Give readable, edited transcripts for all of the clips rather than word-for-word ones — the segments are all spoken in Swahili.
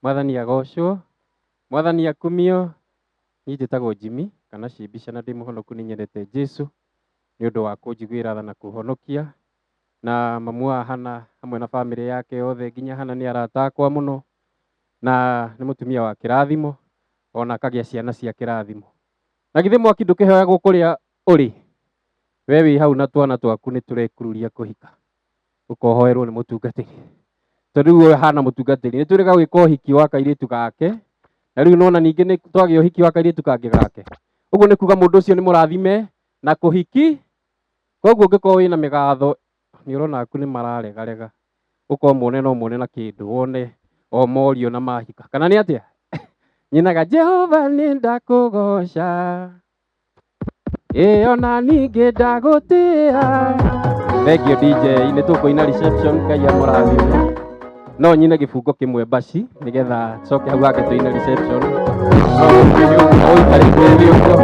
Mwathani agocwo, Mwathani akumio, niĩ njĩtagwo Jimmy kana Cibica na ndĩ mũhonoku nĩ nyendete Jesu nĩ ũndũ wa kũnjiguĩra tha na kũhonokia, na mamu wa Hana hamwe na bamĩrĩ yake yothe, nginya Hana nĩ arata akwa mũno na nĩ mũtumia wa kĩrathimo ona akagĩa ciana cia kĩrathimo. Na githĩ mwaki ndũkĩhoyagwo kũrĩa ũrĩ? We wĩ hau na twana twaku nĩ tũrekururia kũhika, ũkohoerwo nĩ mũtungatĩri. Tondũ rĩu Hana mũtungatĩri nĩ tũrĩga gwĩka ũhiki wa kairĩtu gake, na rĩu nona ningĩ nĩ twagĩa ũhiki wa kairĩtu kangĩ gake. Ũguo nĩ kuga mũndũ ũcio nĩ mũrathime na kũhiki. Koguo ũngĩkorwo wĩna mĩgatho nĩ ũrona aku nĩ mararegarega, ũkorwo muone no muone na kĩndũ, wone o morio na mahika, kana nĩ atĩa? Nyinaga Jehova nĩ ndakũgoca, ona ningĩ ndagũtĩĩa. Thengiũ DJ, nĩ tũkũina reception, Ngai amũrathime. No nyine gĩbungo kĩmwe baci nĩgetha coke hau hake tũine reception. No ũikarĩte thĩ ũguo.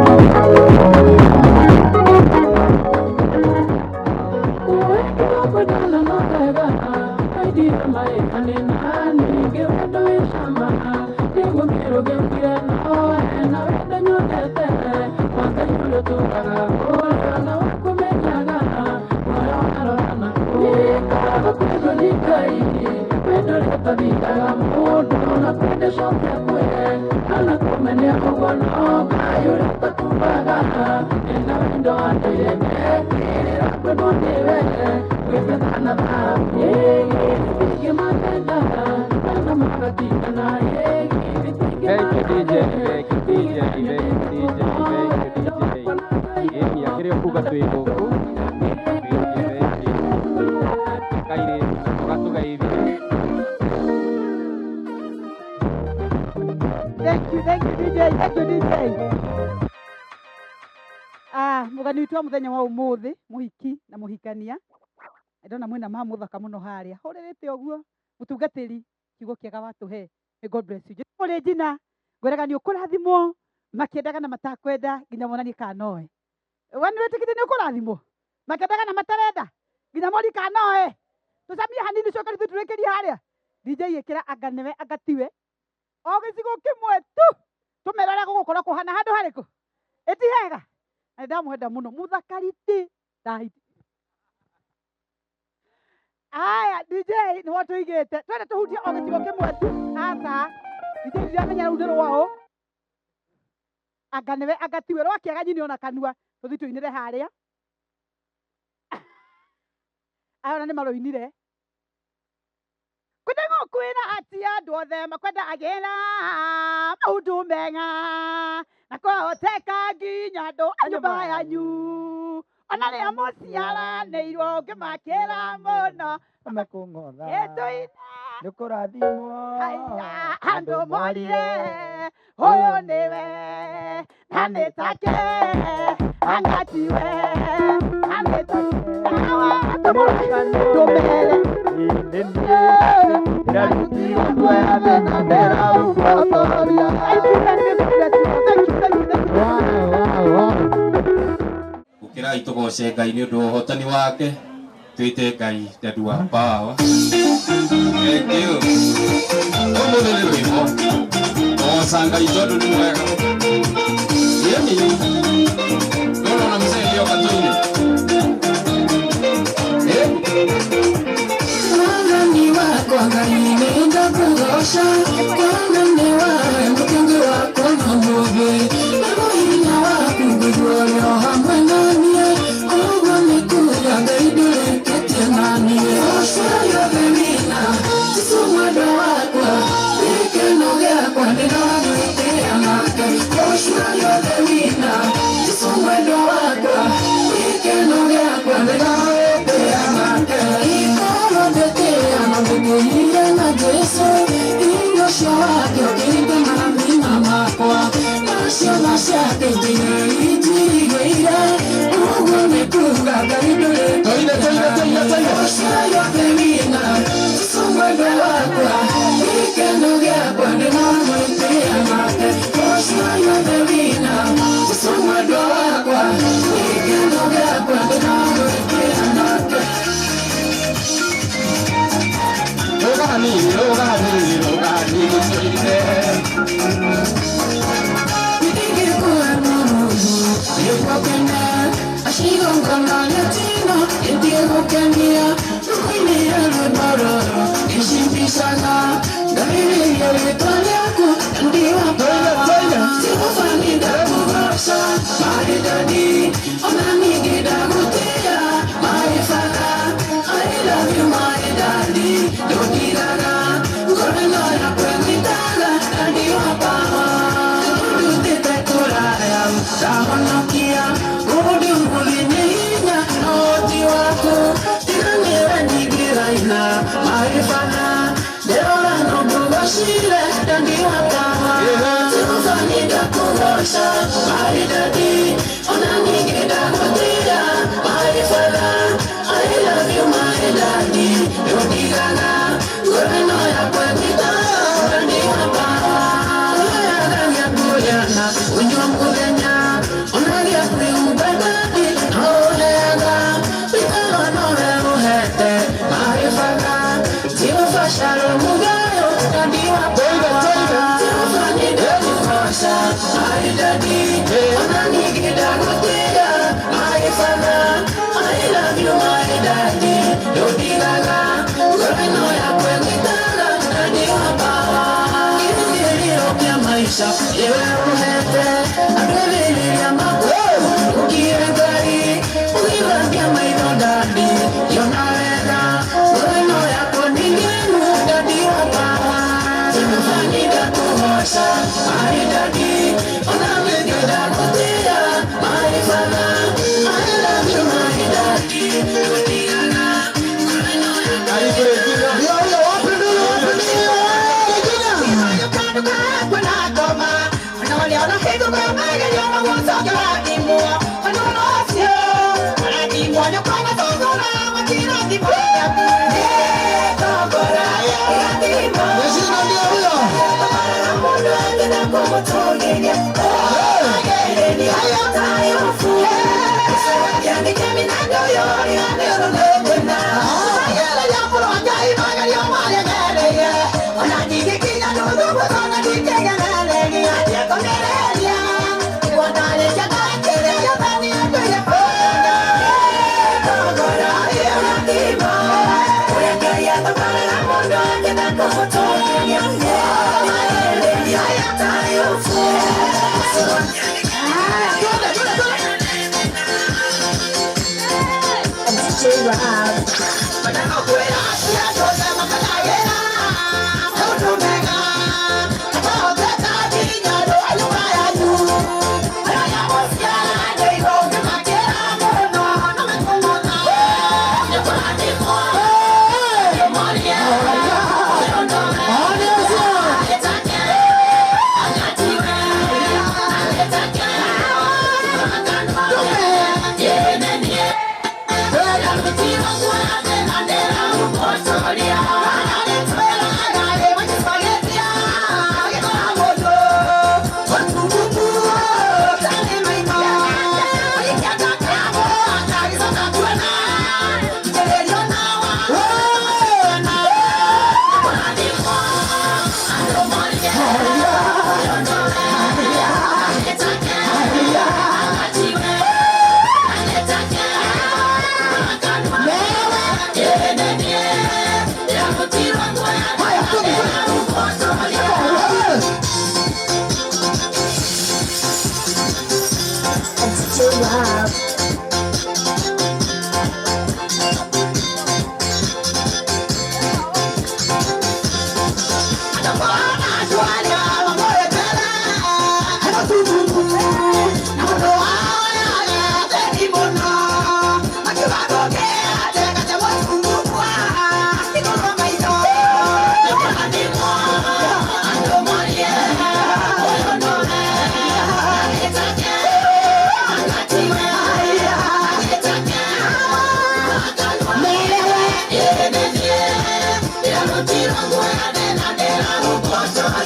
Mũgani witũ wa mũthenya wa ũmũthĩ, mũhiki na mũhikania. Ndona mwĩna mama mũthaka mũno harĩa. Hũrĩrĩte ũguo mũtungatĩri, kiugo kĩega watũhe. May God bless you. Ũrĩ njina, ngwĩraga nĩ ũkũrathimwo makĩendaga na matakwenda nginya monanie kanoe. Wani wĩtĩkĩtie nĩ ũkũrathimwo makĩendaga na matarenda nginya moni kanoe. Tũcamie hanini coka tũtũrĩkĩrie harĩa. DJ ĩkĩra anga nĩwe anga tiwe. O gĩcigo kĩmwe tu. Tũmerore gũgũkorwo kũhana handũ harĩkũ. Ĩti hega. Na ndamwenda mũno mũthakariti ndahiti. Aya DJ nĩ watũigĩte. Twende tũhutie o gĩcigo kĩmwe tu. Asa DJ ndiramenya rĩu nĩ rwao. Anga nĩwe anga tiwe rwakĩaga nyini ona kanua. Tũthiĩ tũinĩre harĩa. Aya ona nĩ marũinire. Kwenda kwĩra atĩ andũ othe makwenda agĩra maũndũ mega na kwahoteka nginya andũ a nyũmba yanyu ona rĩrĩa mũciaranĩirwo ũngĩmakĩra mũno makũng'otha ĩtũine nĩ kũrathimwo andũ morire ũyũ nĩwe na nĩ take angatiwe na nĩ take tũmere Gũkĩrai tũgoce Ngai nĩ ũndũ wa ũhotani wake, twĩte Ngai ndendi wa power. Thank you. Ũmũthĩ nĩ rwĩmbo tũgoca Ngai tondũ nĩ mwega. Yeni ndona mzee leo katoine.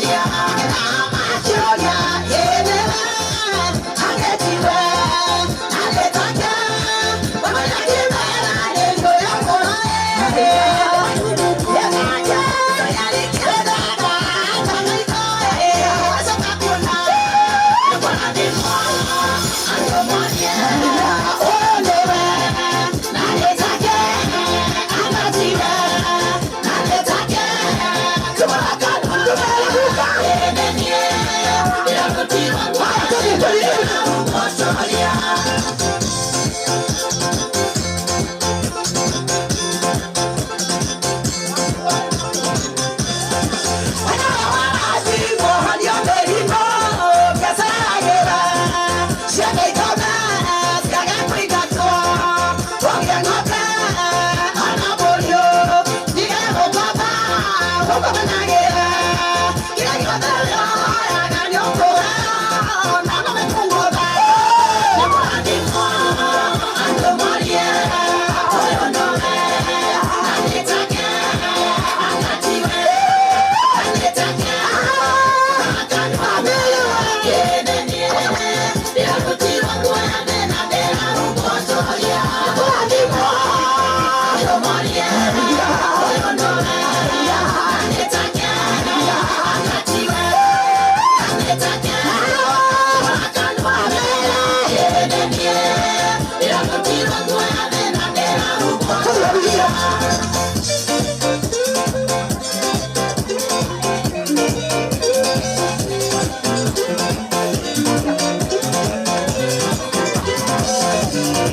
Yeah. Hallelujah.